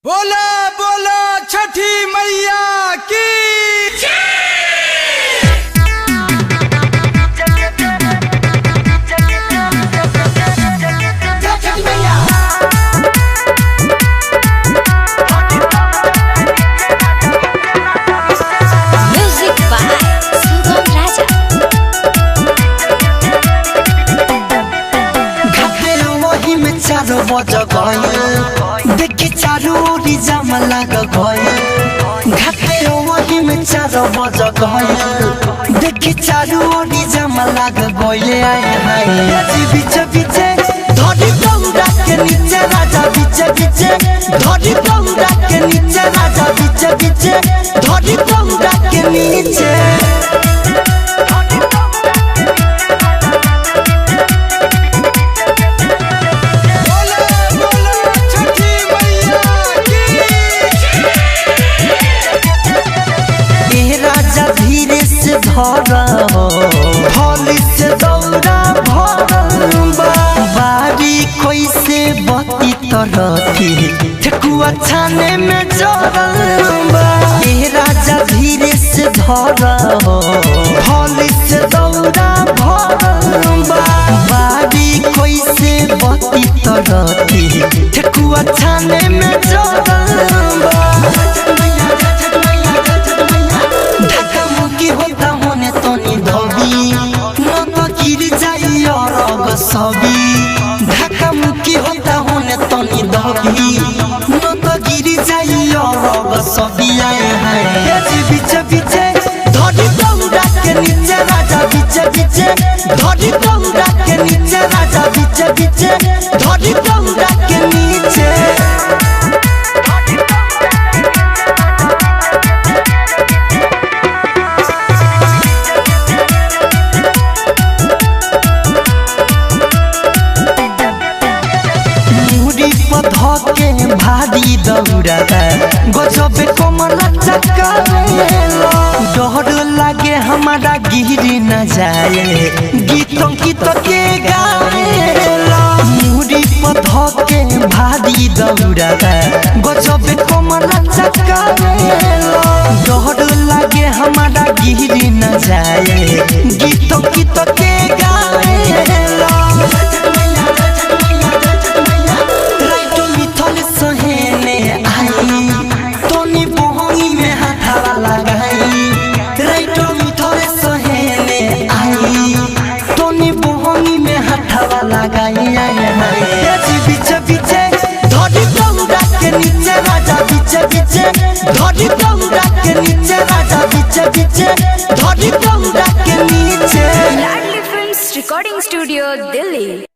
बोला बोला छठी मैया की म्यूजिक बाय सुगम राजा। घाटे वही में चारो बज गए देखी चारू ओरी जाम लाग गए। घाटे वही में चारो बज गए देखी चारू ओरी जाम लाग गए। आए हाय बीचे बीचे धरी दौड़ा के नीचे राजा बीचे बीचे धरी दौड़ा के नीचे राजा बीचे बीचे धरी दौड़ा के नीचे। बोला बोला छठी मैया की ए राजा धीरे से धरा हो होली से दौड़ा भरल बा। बारी कैसे बती तरती ठेकुआ छाने में जरल बा। ए राजा धीरे से धरा हो होली से दौड़ा भरल बा। बारी कैसे बती तरती ठेकुआ छाने में जरल बा। ढाका मुकी होता होने तनी धोबी न तो गिर जाई अरग सबी। ढाका मुकी होता होने तनी धोबी न तो गिर जाई अरग सबी। आए हाय बीचे बीचे धरी दौड़ा के नीचे राजा बीचे बीचे धरी दौड़ा के नीचे राजा बीचे बीचे धरी दौड़ा के नीचे। मुड़ी पध के भारी दौड़ा गजबे कमल चक्कर डर लागे हमारा गिरी न जाए गीतों गीत के गाएला। मुड़ी पध के भारी दौड़ा गजबे कमल चक्कर डर लागे हमारा गिरी न जाए गीतों गीत के गाएला। राइटो मिथल सहेने आई तोनी बोहनी में हाथावा लगाई। राइटो मिथल सहेने आई तोनी बोहनी में हाथावा लगाई। आए हाय बीचे बीचे धरी दौड़ा के नीचे राजा बीचे बीचे धरी दौड़ा के नीचे राजा बीचे बीचे धरी दौड़ा के नीचे। लाडली फिल्म्स रिकॉर्डिंग स्टूडियो दिल्ली।